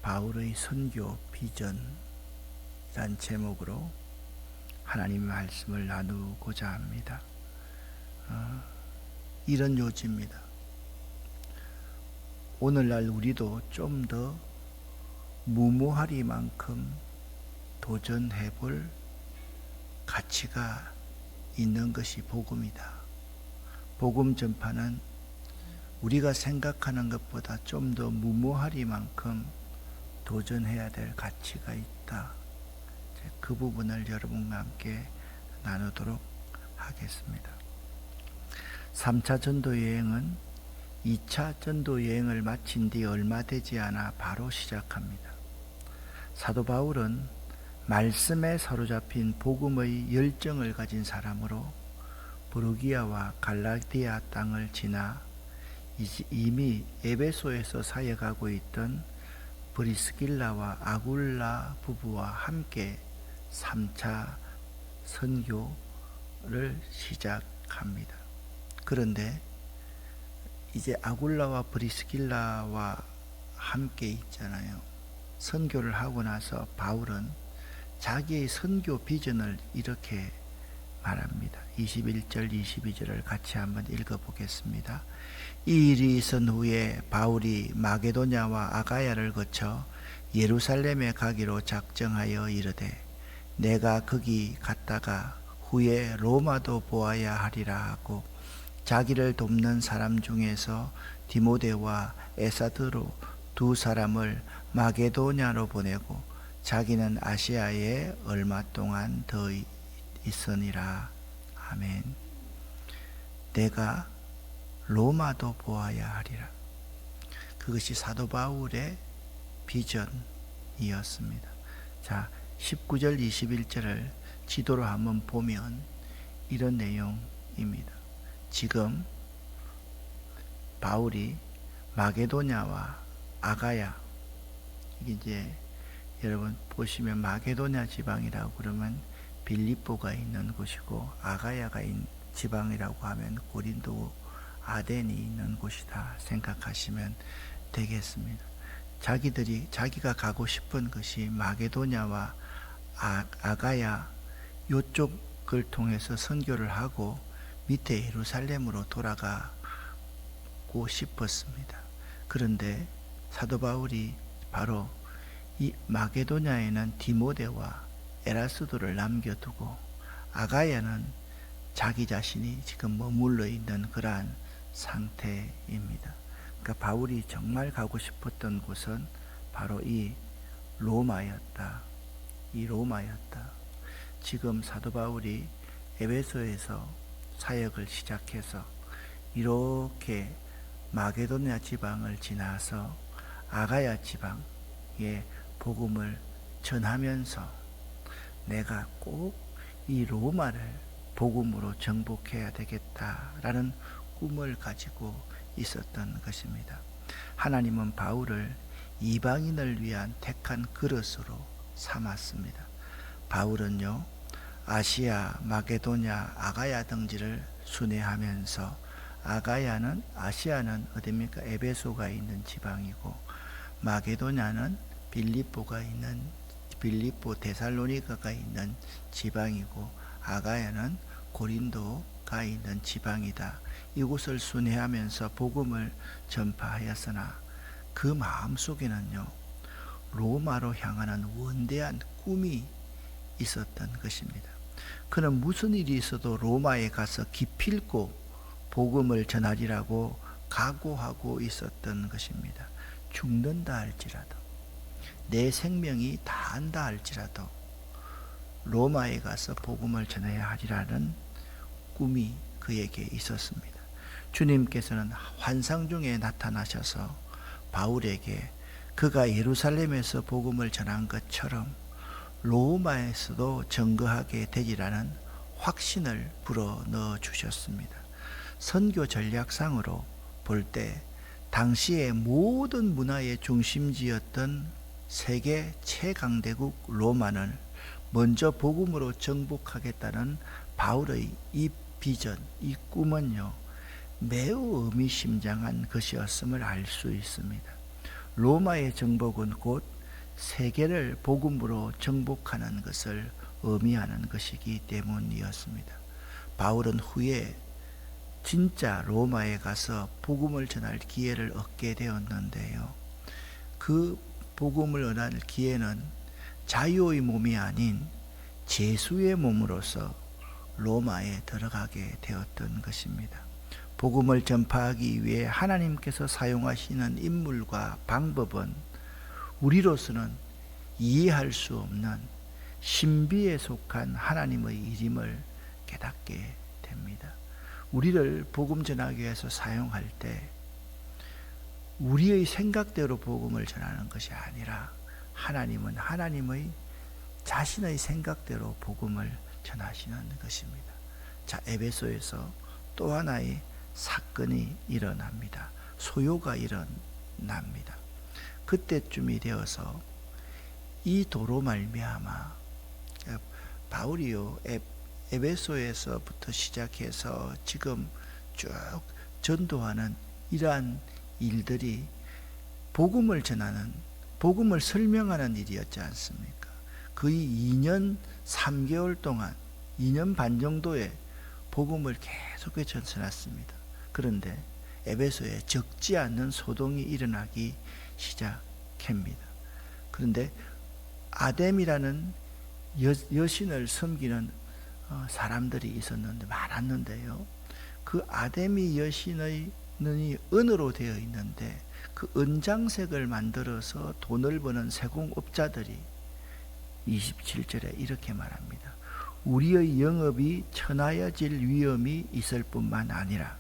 바울의 선교 비전이란 제목으로 하나님의 말씀을 나누고자 합니다. 이런 요지입니다. 오늘날 우리도 좀 더 무모하리만큼 도전해 볼 가치가 있는 것이 복음이다. 복음 전파는 우리가 생각하는 것보다 좀 더 무모하리만큼 도전해야 될 가치가 있다. 그 부분을 여러분과 함께 나누도록 하겠습니다. 3차 전도 여행은 2차 전도 여행을 마친 뒤 얼마 되지 않아 바로 시작합니다. 사도 바울은 말씀에 사로잡힌 복음의 열정을 가진 사람으로 부르기아와 갈라디아 땅을 지나 이미 에베소에서 사역하고 있던 브리스길라와 아굴라 부부와 함께 3차 선교를 시작합니다. 그런데 이제 아굴라와 브리스길라와 함께 있잖아요. 선교를 하고 나서 바울은 자기의 선교 비전을 이렇게 말합니다. 21절 22절을 같이 한번 읽어보겠습니다. 이 일이 있은 후에 바울이 마게도냐와 아가야를 거쳐 예루살렘에 가기로 작정하여 이르되 내가 거기 갔다가 후에 로마도 보아야 하리라 하고 자기를 돕는 사람 중에서 디모데와 에사드로 두 사람을 마게도냐로 보내고 자기는 아시아에 얼마 동안 더 있으니라. 아멘. 내가 로마도 보아야 하리라. 그것이 사도 바울의 비전이었습니다. 자, 19절 21절을 지도로 한번 보면 이런 내용입니다. 지금 바울이 마게도냐와 아가야, 이제 여러분 보시면 마게도냐 지방이라고 그러면 빌립보가 있는 곳이고 아가야가 있는 지방이라고 하면 고린도 아덴이 있는 곳이다 생각하시면 되겠습니다. 자기가 가고 싶은 것이 마게도냐와 아가야 요쪽을 통해서 선교를 하고 밑에 예루살렘으로 돌아가고 싶었습니다. 그런데 사도 바울이 바로 이 마게도냐에는 디모데와 에라스도를 남겨두고 아가야는 자기 자신이 지금 머물러 있는 그러한 상태입니다. 그러니까 바울이 정말 가고 싶었던 곳은 바로 이 로마였다. 지금 사도 바울이 에베소에서 사역을 시작해서 이렇게 마게도냐 지방을 지나서 아가야 지방에 복음을 전하면서 내가 꼭 이 로마를 복음으로 정복해야 되겠다라는 꿈을 가지고 있었던 것입니다. 하나님은 바울을 이방인을 위한 택한 그릇으로 삼았습니다. 바울은요, 아시아, 마게도냐, 아가야 등지를 순회하면서 아시아는 어디입니까? 에베소가 있는 지방이고 마게도냐는 빌립보 데살로니가가 있는 지방이고 아가야는 고린도가 있는 지방이다. 이곳을 순회하면서 복음을 전파하였으나 그 마음속에는요, 로마로 향하는 원대한 꿈이 있었던 것입니다. 그는 무슨 일이 있어도 로마에 가서 기필코 복음을 전하리라고 각오하고 있었던 것입니다. 죽는다 할지라도, 내 생명이 다한다 할지라도 로마에 가서 복음을 전해야 하리라는 꿈이 그에게 있었습니다. 주님께서는 환상 중에 나타나셔서 바울에게 그가 예루살렘에서 복음을 전한 것처럼 로마에서도 증거하게 되리라는 확신을 불어넣어 주셨습니다. 선교 전략상으로 볼 때 당시의 모든 문화의 중심지였던 세계 최강대국 로마는 먼저 복음으로 정복하겠다는 바울의 이 비전, 이 꿈은요, 매우 의미심장한 것이었음을 알 수 있습니다. 로마의 정복은 곧 세계를 복음으로 정복하는 것을 의미하는 것이기 때문이었습니다. 바울은 후에 진짜 로마에 가서 복음을 전할 기회를 얻게 되었는데요. 그 복음을 전할 기회는 자유의 몸이 아닌 죄수의 몸으로서 로마에 들어가게 되었던 것입니다. 복음을 전파하기 위해 하나님께서 사용하시는 인물과 방법은 우리로서는 이해할 수 없는 신비에 속한 하나님의 일임을 깨닫게 됩니다. 우리를 복음 전하기 위해서 사용할 때 우리의 생각대로 복음을 전하는 것이 아니라 하나님은 하나님의 자신의 생각대로 복음을 전하시는 것입니다. 자, 에베소에서 또 하나의 사건이 일어납니다. 소요가 일어납니다. 그때쯤이 되어서 이 도로 말미암아 바울이요 에베소에서부터 시작해서 지금 쭉 전도하는 이러한 일들이 복음을 전하는, 복음을 설명하는 일이었지 않습니까? 거의 2년 3개월 동안 2년 반 정도의 복음을 계속해 전해놨습니다. 그런데 에베소에 적지 않는 소동이 일어나기 시작합니다. 그런데 아뎀이라는 여신을 섬기는 사람들이 있었는데 많았는데요. 그 아데미 여신의 눈이 은으로 되어 있는데 그 은장색을 만들어서 돈을 버는 세공업자들이 27절에 이렇게 말합니다. 우리의 영업이 천하여질 위험이 있을 뿐만 아니라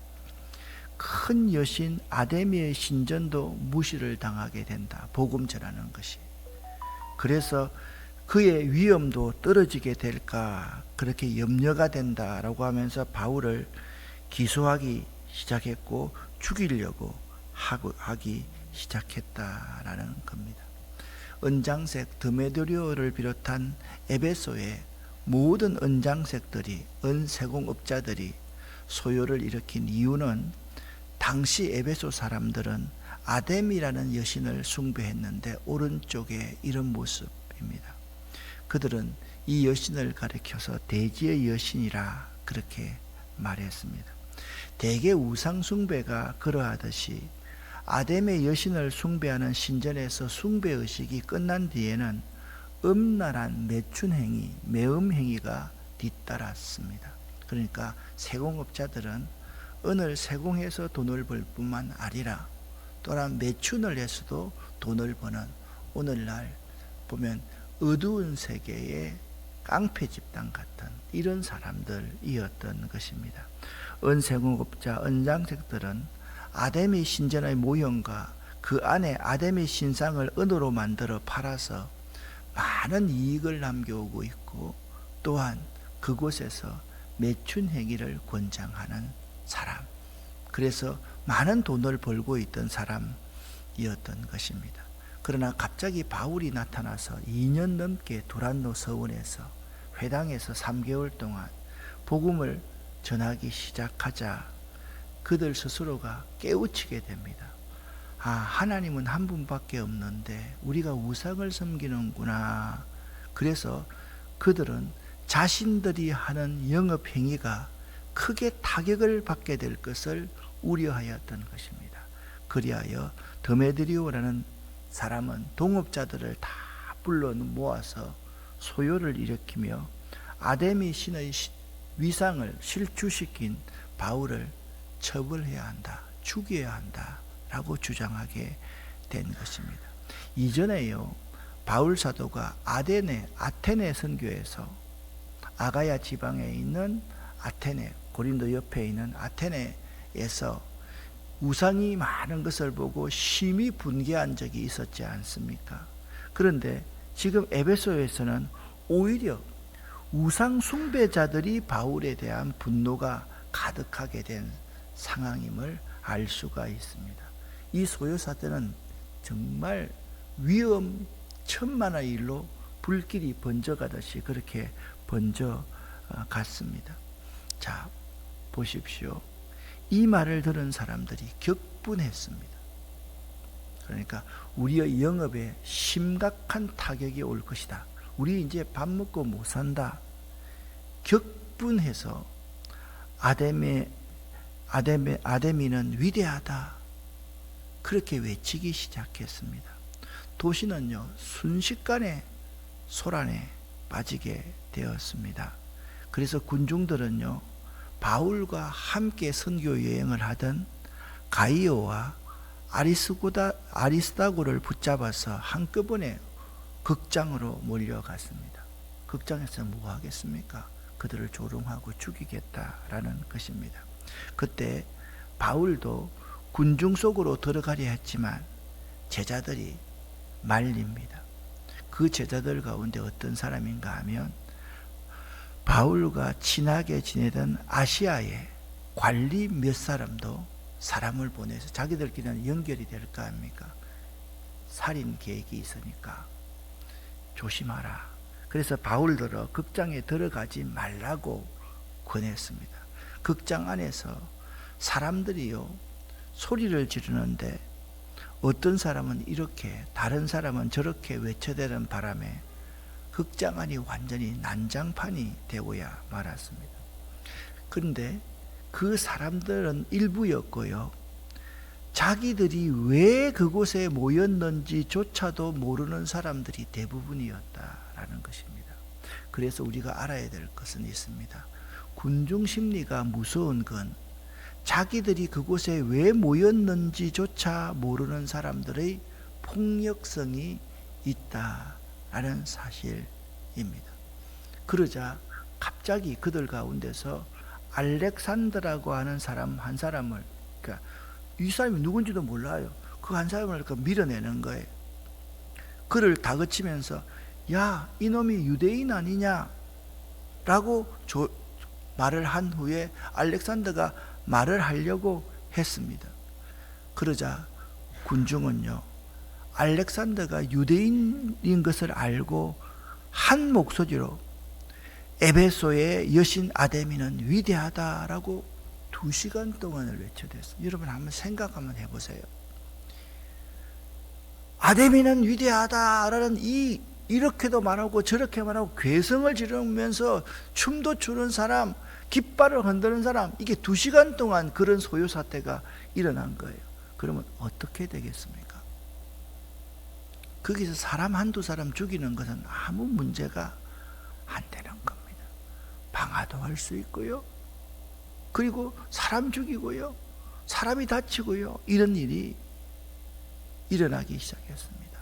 큰 여신 아데미의 신전도 무시를 당하게 된다. 복음 전하는 것이. 그래서 그의 위엄도 떨어지게 될까 그렇게 염려가 된다라고 하면서 바울을 기소하기 시작했고 죽이려고 하기 시작했다라는 겁니다. 은장색 드메드리오를 비롯한 에베소의 모든 은장색들이 은세공업자들이 소요를 일으킨 이유는 당시 에베소 사람들은 아뎀이라는 여신을 숭배했는데 오른쪽에 이런 모습입니다. 그들은 이 여신을 가리켜서 대지의 여신이라 그렇게 말했습니다. 대개 우상 숭배가 그러하듯이 아뎀의 여신을 숭배하는 신전에서 숭배의식이 끝난 뒤에는 음란한 매춘행위, 매음행위가 뒤따랐습니다. 그러니까 세공업자들은 은을 세공해서 돈을 벌 뿐만 아니라 또한 매춘을 해서도 돈을 버는 오늘날 보면 어두운 세계의 깡패 집단 같은 이런 사람들이었던 것입니다. 은세공업자, 은장색들은 아데미 신전의 모형과 그 안에 아데미 신상을 은으로 만들어 팔아서 많은 이익을 남겨오고 있고 또한 그곳에서 매춘 행위를 권장하는 사람, 그래서 많은 돈을 벌고 있던 사람이었던 것입니다. 그러나 갑자기 바울이 나타나서 2년 넘게 두란노 서원에서 회당에서 3개월 동안 복음을 전하기 시작하자 그들 스스로가 깨우치게 됩니다. 아, 하나님은 한 분밖에 없는데 우리가 우상을 섬기는구나. 그래서 그들은 자신들이 하는 영업 행위가 크게 타격을 받게 될 것을 우려하였던 것입니다. 그리하여 드메드리오라는 사람은 동업자들을 다 불러 모아서 소요를 일으키며 아데미 신의 위상을 실추시킨 바울을 처벌해야 한다, 죽여야 한다 라고 주장하게 된 것입니다. 이전에요, 바울 사도가 아테네 선교에서 아가야 지방에 있는 아테네, 고린도 옆에 있는 아테네에서 우상이 많은 것을 보고 심히 분개한 적이 있었지 않습니까? 그런데 지금 에베소에서는 오히려 우상 숭배자들이 바울에 대한 분노가 가득하게 된 상황임을 알 수가 있습니다. 이 소요사들은 정말 위험천만의 일로 불길이 번져가듯이 그렇게 번져갔습니다. 자, 보십시오. 이 말을 들은 사람들이 격분했습니다. 그러니까 우리의 영업에 심각한 타격이 올 것이다. 우리 이제 밥 먹고 못 산다. 격분해서 아데미는 위대하다. 그렇게 외치기 시작했습니다. 도시는요, 순식간에 소란에 빠지게 되었습니다. 그래서 군중들은요, 바울과 함께 선교 여행을 하던 가이오와 아리스다고를 붙잡아서 한꺼번에 극장으로 몰려갔습니다. 극장에서 뭐 하겠습니까? 그들을 조롱하고 죽이겠다라는 것입니다. 그때 바울도 군중 속으로 들어가려 했지만 제자들이 말립니다. 그 제자들 가운데 어떤 사람인가 하면 바울과 친하게 지내던 아시아의 관리 몇 사람도 사람을 보내서 자기들끼리는 연결이 될까 합니까? 살인 계획이 있으니까 조심하라. 그래서 바울들은 극장에 들어가지 말라고 권했습니다. 극장 안에서 사람들이요, 소리를 지르는데 어떤 사람은 이렇게, 다른 사람은 저렇게 외쳐대는 바람에 극장 안이 완전히 난장판이 되고야 말았습니다. 그런데 그 사람들은 일부였고요, 자기들이 왜 그곳에 모였는지조차도 모르는 사람들이 대부분이었다라는 것입니다. 그래서 우리가 알아야 될 것은 있습니다. 군중 심리가 무서운 건 자기들이 그곳에 왜 모였는지조차 모르는 사람들의 폭력성이 있다라는 사실입니다. 그러자 갑자기 그들 가운데서 알렉산더라고 하는 사람 한 사람을, 그러니까 이 사람이 누군지도 몰라요. 그 한 사람을 밀어내는 거예요. 그를 다그치면서 야, 이놈이 유대인 아니냐? 라고 말을 한 후에 알렉산더가 말을 하려고 했습니다. 그러자 군중은요, 알렉산더가 유대인인 것을 알고 한 목소리로 에베소의 여신 아데미는 위대하다라고 2시간 동안을 외쳐댔어요. 여러분 한번 생각 한번 해보세요. 아데미는 위대하다라는 이렇게도 말하고 저렇게 말하고 괴성을 지르면서 춤도 추는 사람, 깃발을 흔드는 사람, 이게 2시간 동안 그런 소요 사태가 일어난 거예요. 그러면 어떻게 되겠습니까? 거기서 사람 한두 사람 죽이는 것은 아무 문제가 안 되는 겁니다. 방화도 할 수 있고요, 그리고 사람 죽이고요, 사람이 다치고요, 이런 일이 일어나기 시작했습니다.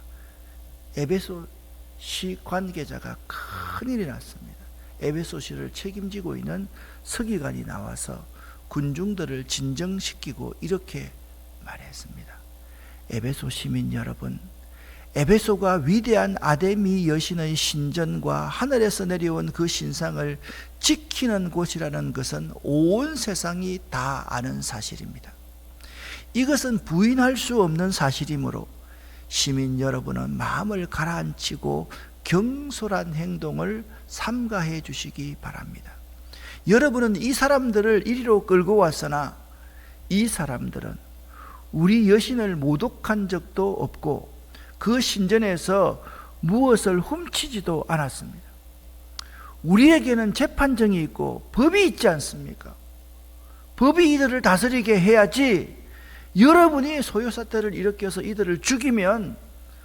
에베소시 관계자가 큰일이 났습니다. 에베소시를 책임지고 있는 서기관이 나와서 군중들을 진정시키고 이렇게 말했습니다. 에베소 시민 여러분, 에베소가 위대한 아데미 여신의 신전과 하늘에서 내려온 그 신상을 지키는 곳이라는 것은 온 세상이 다 아는 사실입니다. 이것은 부인할 수 없는 사실이므로 시민 여러분은 마음을 가라앉히고 경솔한 행동을 삼가해 주시기 바랍니다. 여러분은 이 사람들을 이리로 끌고 왔으나 이 사람들은 우리 여신을 모독한 적도 없고 그 신전에서 무엇을 훔치지도 않았습니다. 우리에게는 재판정이 있고 법이 있지 않습니까? 법이 이들을 다스리게 해야지, 여러분이 소요사태를 일으켜서 이들을 죽이면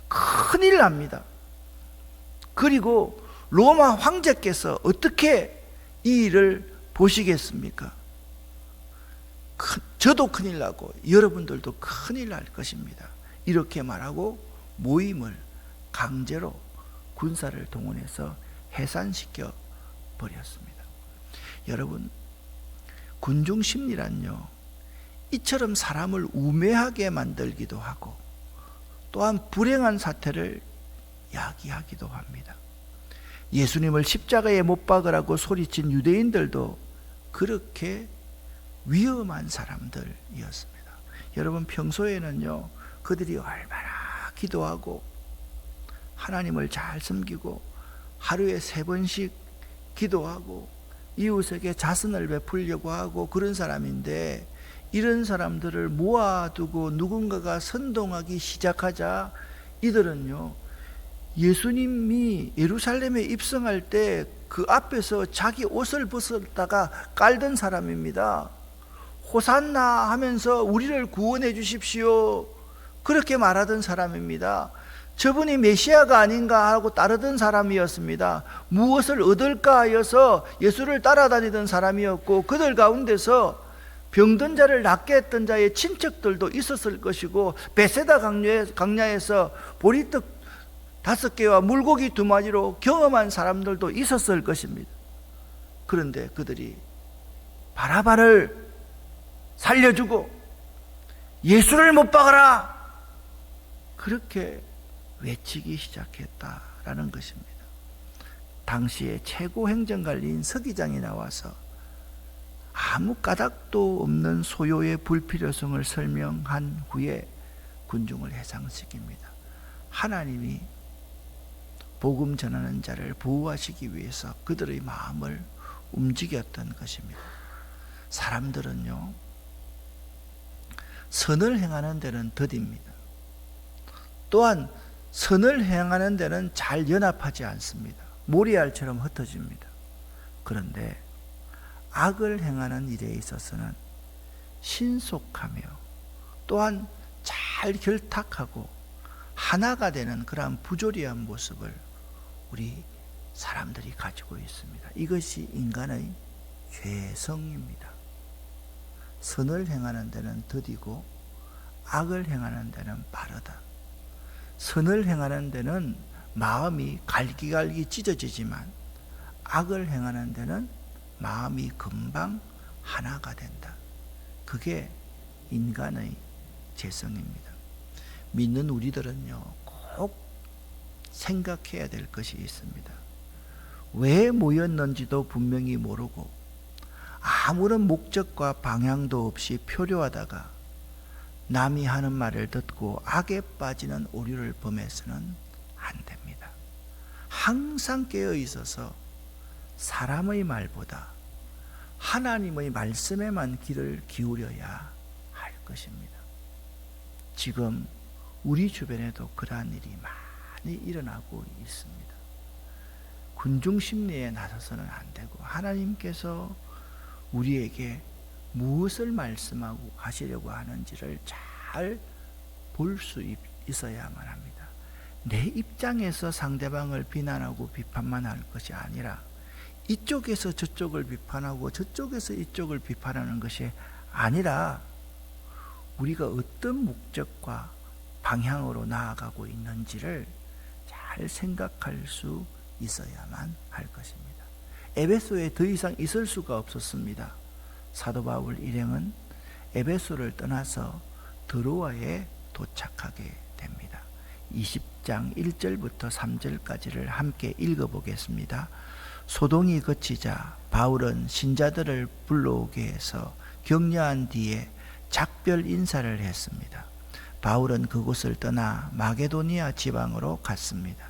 큰일 납니다. 그리고 로마 황제께서 어떻게 이 일을 보시겠습니까? 저도 큰일 나고 여러분들도 큰일 날 것입니다. 이렇게 말하고 모임을 강제로 군사를 동원해서 해산시켜 버렸습니다. 여러분, 군중 심리란요, 이처럼 사람을 우매하게 만들기도 하고 또한 불행한 사태를 야기하기도 합니다. 예수님을 십자가에 못 박으라고 소리친 유대인들도 그렇게 위험한 사람들이었습니다. 여러분, 평소에는요, 그들이 얼마나 기도하고 하나님을 잘 섬기고 하루에 3번씩 기도하고 이웃에게 자선을 베풀려고 하고 그런 사람인데, 이런 사람들을 모아두고 누군가가 선동하기 시작하자 이들은요, 예수님이 예루살렘에 입성할 때 그 앞에서 자기 옷을 벗었다가 깔던 사람입니다. 호산나 하면서 우리를 구원해 주십시오, 그렇게 말하던 사람입니다. 저분이 메시아가 아닌가 하고 따르던 사람이었습니다. 무엇을 얻을까 하여서 예수를 따라다니던 사람이었고, 그들 가운데서 병든 자를 낫게 했던 자의 친척들도 있었을 것이고, 베세다 강야에서 보리떡 5개와 물고기 2마리로 경험한 사람들도 있었을 것입니다. 그런데 그들이 바라바를 살려주고 예수를 못 박아라, 그렇게 외치기 시작했다라는 것입니다. 당시에 최고 행정관리인 서기장이 나와서 아무 까닭도 없는 소요의 불필요성을 설명한 후에 군중을 해상시킵니다. 하나님이 복음 전하는 자를 보호하시기 위해서 그들의 마음을 움직였던 것입니다. 사람들은요, 선을 행하는 데는 더딥니다. 또한 선을 행하는 데는 잘 연합하지 않습니다. 모리알처럼 흩어집니다. 그런데 악을 행하는 일에 있어서는 신속하며 또한 잘 결탁하고 하나가 되는 그러한 부조리한 모습을 우리 사람들이 가지고 있습니다. 이것이 인간의 죄성입니다. 선을 행하는 데는 더디고 악을 행하는 데는 빠르다. 선을 행하는 데는 마음이 갈기갈기 찢어지지만 악을 행하는 데는 마음이 금방 하나가 된다. 그게 인간의 죄성입니다. 믿는 우리들은요, 꼭 생각해야 될 것이 있습니다. 왜 모였는지도 분명히 모르고 아무런 목적과 방향도 없이 표류하다가 남이 하는 말을 듣고 악에 빠지는 오류를 범해서는 안 됩니다. 항상 깨어 있어서 사람의 말보다 하나님의 말씀에만 귀를 기울여야 할 것입니다. 지금 우리 주변에도 그러한 일이 많이 일어나고 있습니다. 군중 심리에 나서서는 안 되고, 하나님께서 우리에게 무엇을 말씀하고 하시려고 하는지를 잘 볼 수 있어야만 합니다. 내 입장에서 상대방을 비난하고 비판만 할 것이 아니라 이쪽에서 저쪽을 비판하고 저쪽에서 이쪽을 비판하는 것이 아니라 우리가 어떤 목적과 방향으로 나아가고 있는지를 잘 생각할 수 있어야만 할 것입니다. 에베소에 더 이상 있을 수가 없었습니다. 사도 바울 일행은 에베소를 떠나서 드로아에 도착하게 됩니다. 20장 1절부터 3절까지를 함께 읽어보겠습니다. 소동이 그치자 바울은 신자들을 불러오게 해서 격려한 뒤에 작별 인사를 했습니다. 바울은 그곳을 떠나 마게도니아 지방으로 갔습니다.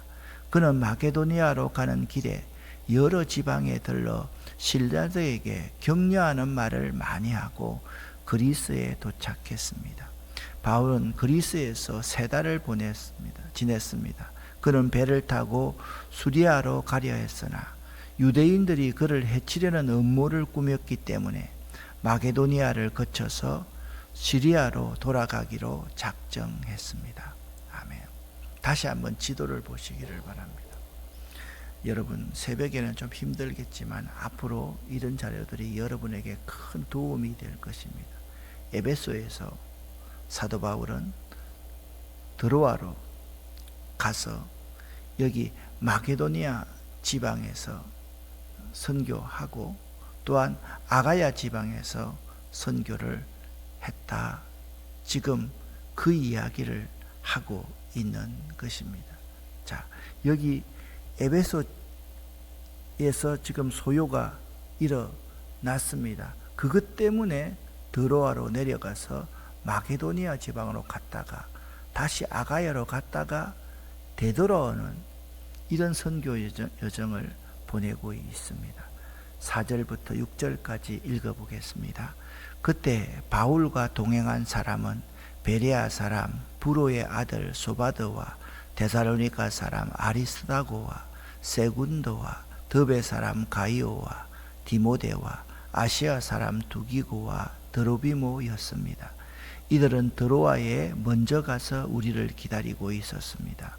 그는 마게도니아로 가는 길에 여러 지방에 들러 신자들에게 격려하는 말을 많이 하고 그리스에 도착했습니다. 바울은 그리스에서 3달을 지냈습니다. 그는 배를 타고 수리아로 가려 했으나 유대인들이 그를 해치려는 음모를 꾸몄기 때문에 마게도니아를 거쳐서 시리아로 돌아가기로 작정했습니다. 아멘. 다시 한번 지도를 보시기를 바랍니다. 여러분, 새벽에는 좀 힘들겠지만 앞으로 이런 자료들이 여러분에게 큰 도움이 될 것입니다. 에베소에서 사도 바울은 드로아로 가서 여기 마게도니아 지방에서 선교하고 또한 아가야 지방에서 선교를 했다. 지금 그 이야기를 하고 있는 것입니다. 자, 여기 에베소에서 지금 소요가 일어났습니다. 그것 때문에 드로아로 내려가서 마게도니아 지방으로 갔다가 다시 아가야로 갔다가 되돌아오는 이런 선교 여정을 보내고 있습니다. 4절부터 6절까지 읽어보겠습니다. 그때 바울과 동행한 사람은 베레아 사람 브로의 아들 소바드와 데살로니가 사람 아리스다고와 세군도와 더베 사람 가이오와 디모데와 아시아 사람 두기고와 드로비모였습니다. 이들은 드로아에 먼저 가서 우리를 기다리고 있었습니다.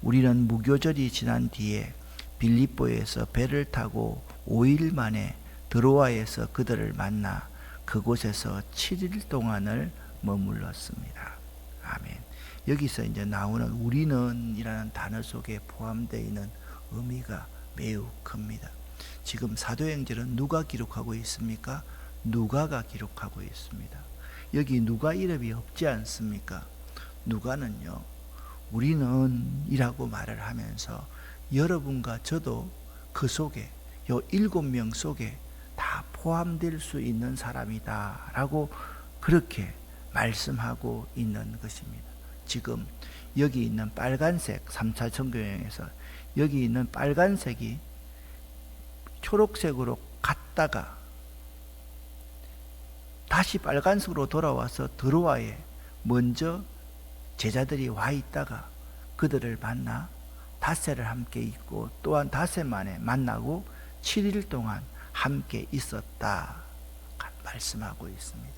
우리는 무교절이 지난 뒤에 빌립보에서 배를 타고 5일 만에 드로아에서 그들을 만나 그곳에서 7일 동안을 머물렀습니다. 아멘. 여기서 이제 나오는 우리는 이라는 단어 속에 포함되어 있는 의미가 매우 큽니다. 지금 사도행전은 누가 기록하고 있습니까? 누가가 기록하고 있습니다. 여기 누가 이름이 없지 않습니까? 누가는요, 우리는 이라고 말을 하면서 여러분과 저도 그 속에, 요 7명 속에 다 포함될 수 있는 사람이다 라고 그렇게 말씀하고 있는 것입니다. 지금 여기 있는 빨간색 3차 선교여행에서 여기 있는 빨간색이 초록색으로 갔다가 다시 빨간색으로 돌아와서 드로아에 먼저 제자들이 와 있다가 그들을 만나 닷새를 함께 있고 또한 닷새 만에 만나고 7일 동안 함께 있었다 말씀하고 있습니다.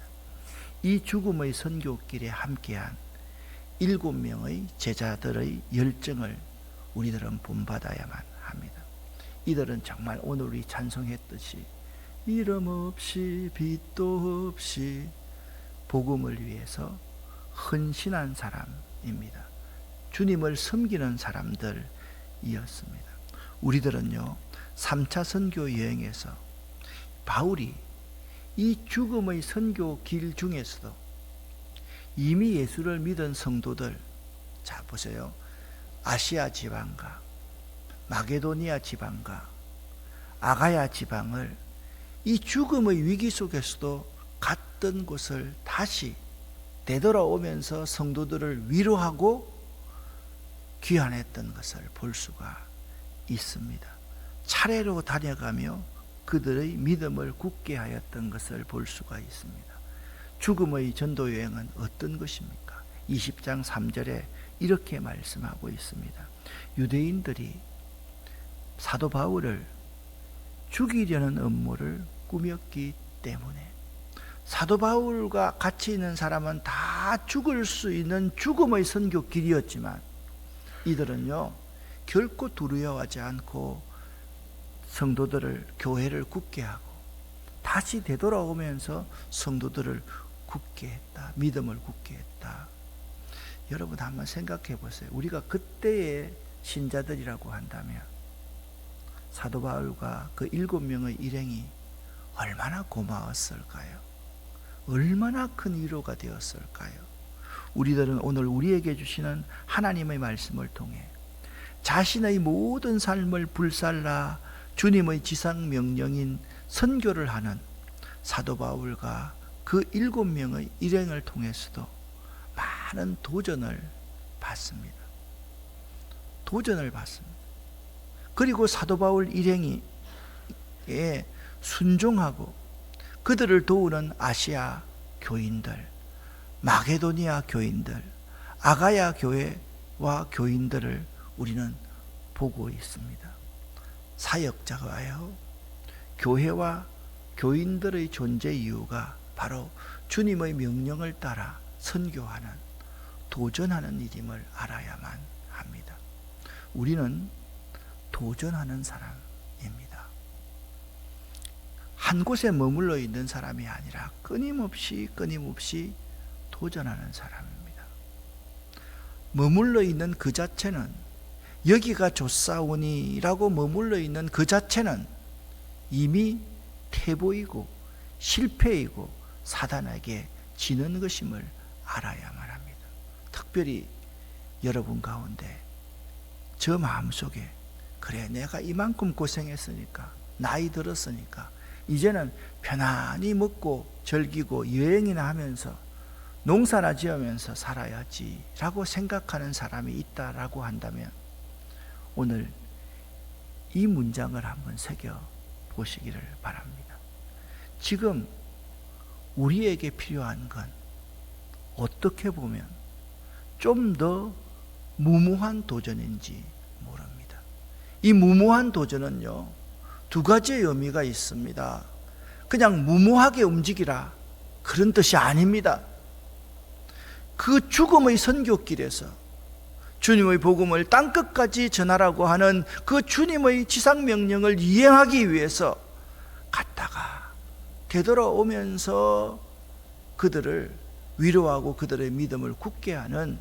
이 죽음의 선교길에 함께한 7명의 제자들의 열정을 우리들은 본받아야만 합니다. 이들은 정말 오늘 우리 찬송했듯이 이름 없이 빛도 없이 복음을 위해서 헌신한 사람입니다. 주님을 섬기는 사람들이었습니다. 우리들은요 3차 선교 여행에서 바울이 이 죽음의 선교 길 중에서도 이미 예수를 믿은 성도들, 자 보세요, 아시아 지방과 마게도니아 지방과 아가야 지방을 이 죽음의 위기 속에서도 갔던 곳을 다시 되돌아오면서 성도들을 위로하고 귀환했던 것을 볼 수가 있습니다. 차례로 다녀가며 그들의 믿음을 굳게 하였던 것을 볼 수가 있습니다. 죽음의 전도 여행은 어떤 것입니까? 20장 3절에 이렇게 말씀하고 있습니다. 유대인들이 사도 바울을 죽이려는 음모를 꾸몄기 때문에 사도 바울과 같이 있는 사람은 다 죽을 수 있는 죽음의 선교 길이었지만 이들은요 결코 두려워하지 않고 성도들을 교회를 굳게 하고 다시 되돌아오면서 성도들을 굳게 했다. 믿음을 굳게 했다. 여러분 한번 생각해 보세요. 우리가 그때의 신자들이라고 한다면 사도 바울과 그 7명의 일행이 얼마나 고마웠을까요? 얼마나 큰 위로가 되었을까요? 우리들은 오늘 우리에게 주시는 하나님의 말씀을 통해 자신의 모든 삶을 불살라 주님의 지상 명령인 선교를 하는 사도 바울과 그 7명의 일행을 통해서도 많은 도전을 받습니다. 도전을 받습니다. 그리고 사도 바울 일행이 순종하고 그들을 도우는 아시아 교인들, 마게도니아 교인들, 아가야 교회와 교인들을 우리는 보고 있습니다. 사역자가요, 교회와 교인들의 존재 이유가 바로 주님의 명령을 따라 선교하는, 도전하는 일임을 알아야만 합니다. 우리는 도전하는 사람입니다. 한 곳에 머물러 있는 사람이 아니라 끊임없이 도전하는 사람입니다. 머물러 있는 그 자체는, 여기가 좋사오니라고 머물러 있는 그 자체는 이미 퇴보이고 실패이고 사단에게 지는 것임을 알아야만 합니다. 특별히 여러분 가운데 저 마음속에, 그래 내가 이만큼 고생했으니까, 나이 들었으니까 이제는 편안히 먹고 즐기고 여행이나 하면서 농사나 지으면서 살아야지 라고 생각하는 사람이 있다라고 한다면 오늘 이 문장을 한번 새겨 보시기를 바랍니다. 지금 우리에게 필요한 건 어떻게 보면 좀 더 무모한 도전인지 모릅니다. 이 무모한 도전은요, 두 가지의 의미가 있습니다. 그냥 무모하게 움직이라 그런 뜻이 아닙니다. 그 죽음의 선교길에서 주님의 복음을 땅끝까지 전하라고 하는 그 주님의 지상명령을 이행하기 위해서 갔다가 되돌아오면서 그들을 위로하고 그들의 믿음을 굳게 하는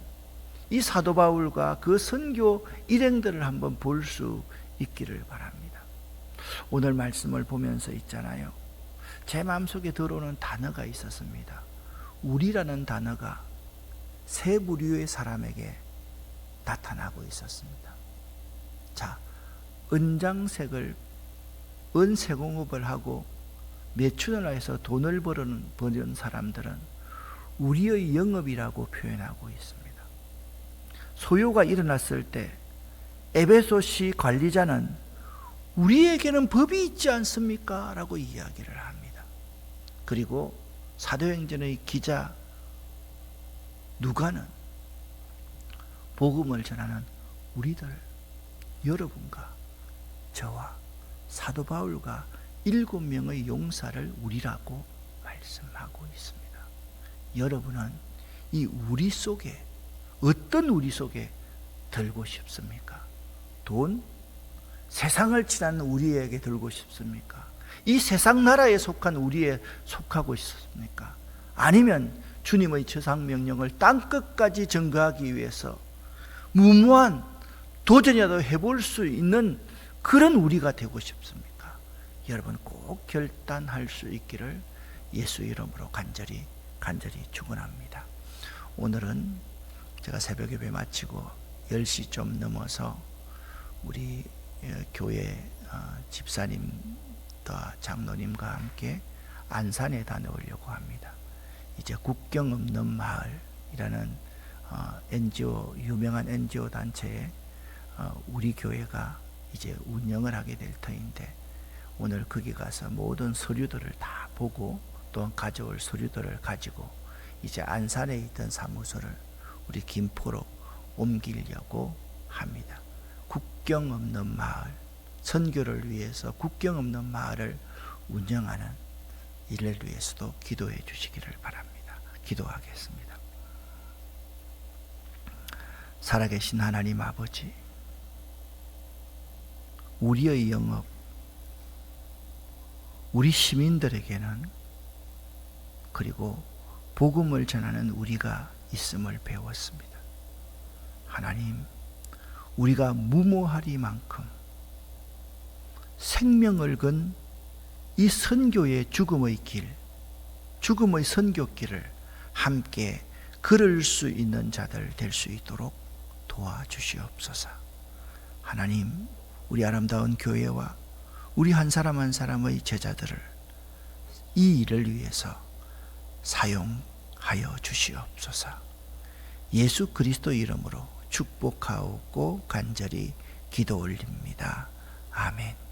이 사도 바울과 그 선교 일행들을 한번 볼 수 있기를 바랍니다. 오늘 말씀을 보면서 있잖아요, 제 마음속에 들어오는 단어가 있었습니다. 우리라는 단어가 세 부류의 사람에게 나타나고 있었습니다. 자, 은장색을 은세공업을 하고 매춘을 해서 돈을 버는 사람들은 우리의 영업이라고 표현하고 있습니다. 소요가 일어났을 때 에베소시 관리자는 우리에게는 법이 있지 않습니까? 라고 이야기를 합니다. 그리고 사도행전의 기자 누가는 복음을 전하는 우리들, 여러분과 저와 사도 바울과 7명의 용사를 우리라고 말씀하고 있습니다. 여러분은 이 우리 속에 어떤 우리 속에 들고 싶습니까? 돈? 세상을 지나는 우리에게 들고 싶습니까? 이 세상 나라에 속한 우리에 속하고 있습니까? 아니면 주님의 지상명령을 땅끝까지 전가하기 위해서 무모한 도전이라도 해볼 수 있는 그런 우리가 되고 싶습니까? 여러분 꼭 결단할 수 있기를 예수 이름으로 간절히 축원합니다. 오늘은 제가 새벽 예배 마치고 10시 좀 넘어서 우리 교회 집사님과 장로님과 함께 안산에 다녀오려고 합니다. 이제 국경 없는 마을이라는 NGO, 유명한 NGO 단체에 우리 교회가 이제 운영을 하게 될 터인데, 오늘 거기 가서 모든 서류들을 다 보고 또한 가져올 서류들을 가지고 이제 안산에 있던 사무소를 우리 김포로 옮기려고 합니다. 국경 없는 마을, 선교를 위해서 국경 없는 마을을 운영하는 이를 위해서도 기도해 주시기를 바랍니다. 기도하겠습니다. 살아계신 하나님 아버지, 우리의 영업, 우리 시민들에게는 그리고 복음을 전하는 우리가 있음을 배웠습니다. 하나님, 우리가 무모하리만큼 생명을 건 이 선교의 죽음의 길, 죽음의 선교길을 함께 걸을 수 있는 자들 될 수 있도록 도와주시옵소서. 하나님, 우리 아름다운 교회와 우리 한 사람 한 사람의 제자들을 이 일을 위해서 사용하여 주시옵소서. 예수 그리스도 이름으로 축복하옵고 간절히 기도 올립니다. 아멘.